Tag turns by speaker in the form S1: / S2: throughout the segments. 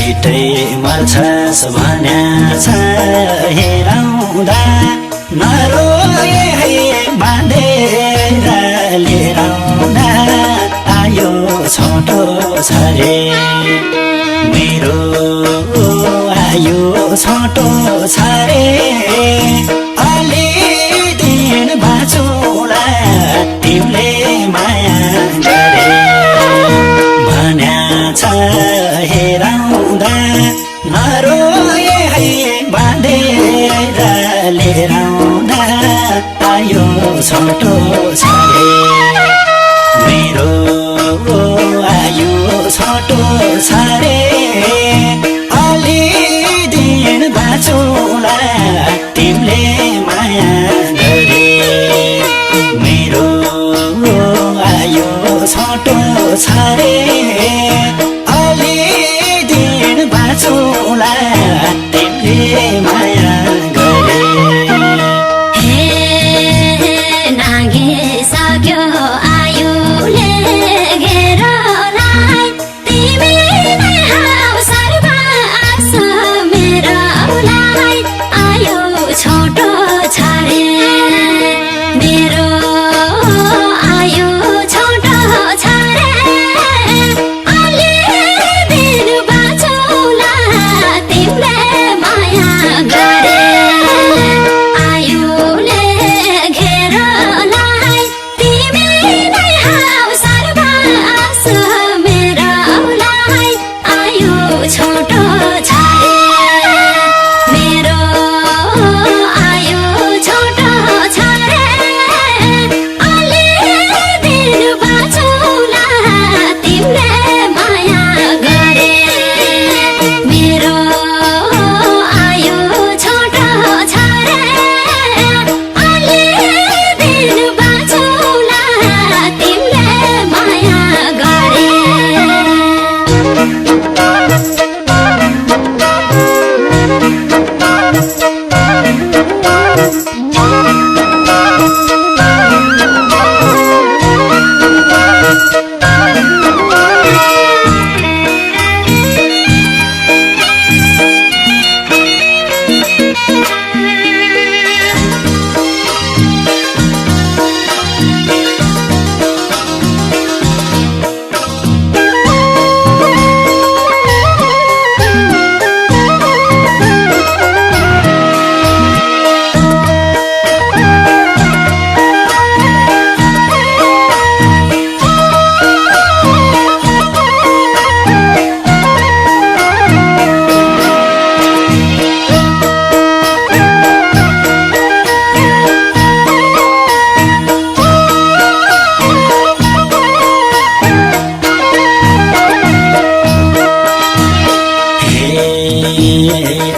S1: छिटै मर्छस् भन्या छ हेराउँदा नरोए है बाँधेर लिएर आउँदा आयो छोटो छ रे मेरो आयो छोटो छ रे अलि दिन बाँचौँला तिमीले माया गरे भन्या छ हेराउँदा नरोए है बाँधेर लिएर आउँदा आयो छोटो छ रे मेरो आयो छोटो छ रे अलि दिन बाँचौँला तिमीले माया गरे मेरो आयो छोटो छ रे अलि दिन बाँचौँला तिमीले माया गरे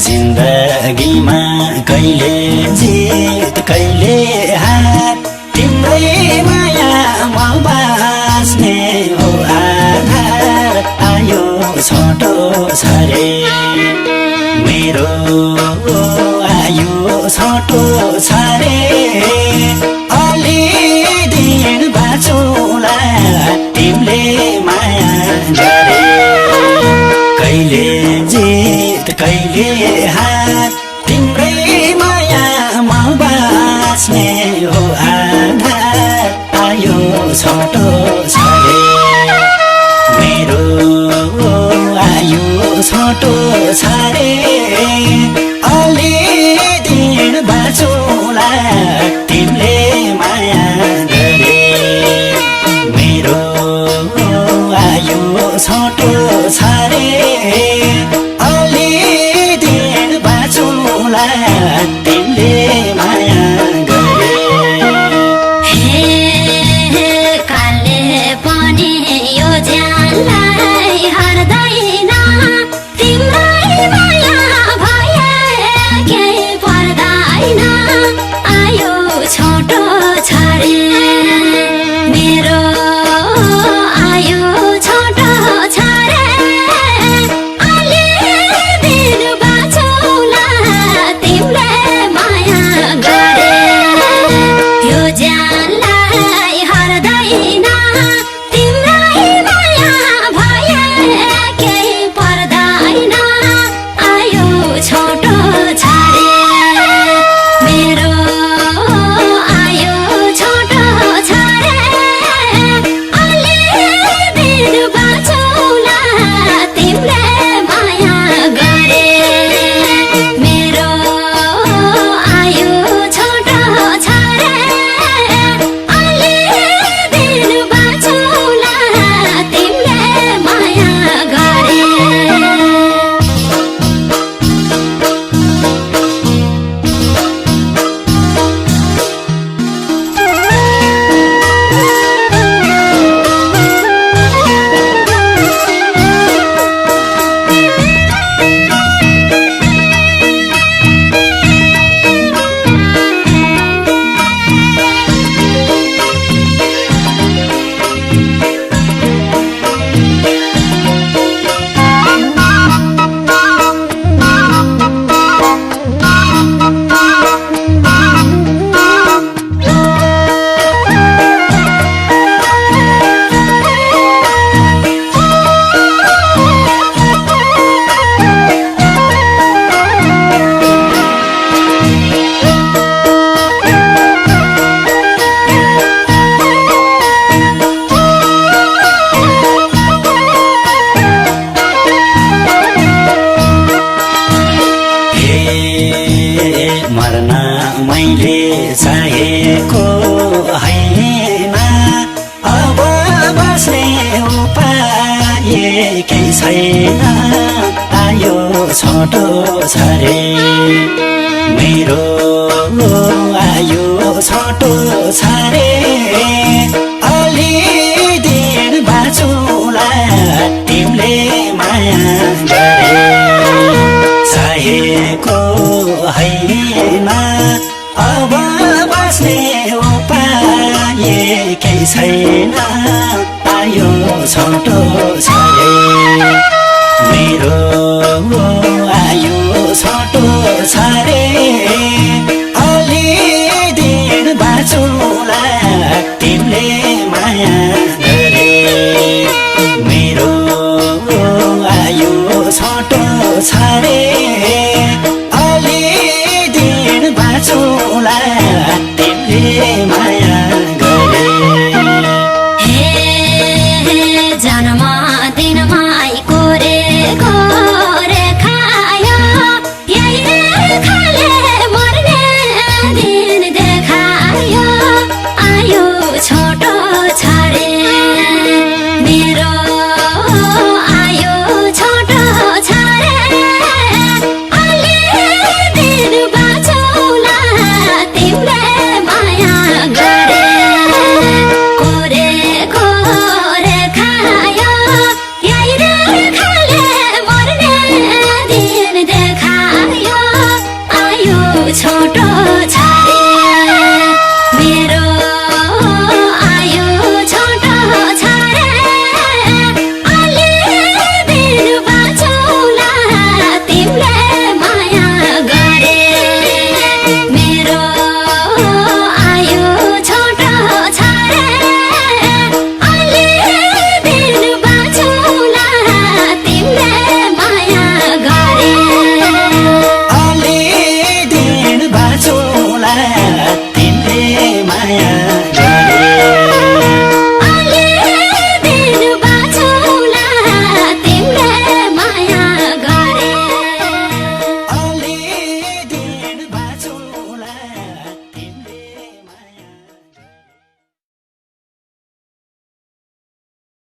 S1: जिन्दगीमा कहिले जित कहिले हार तिम्रै मायामा बाँच्ने हो आधार आयो छोटो छ रे मेरो आयो छोटो छ रे अलि दिन बाँचौँला तिमीले माया गरे कहिले जित कहिले हार तिम्रै मायामा बाँच्ने हो आधार आयो छोटो छ रे मेरो आयो छोटो छ रे अलि दिन बाँचौँला तिमीले माया गरे मेरो आयो छोटो छ रे अलि दिन बाँचौँला तिमीले माया गरे
S2: कालले पनि यो ज्यानलाई हर्दैन तिम्रै माया भए केही पर्दैन आयो छोटो छ रे मेरो आयो छोटो छ रे
S1: छोटो छ रे मेरो आयु छोटो छ रे अलि दिन बाँचुला तिमीले माया गरे चाहेको होइन अब बस्ने उपाय केही छैन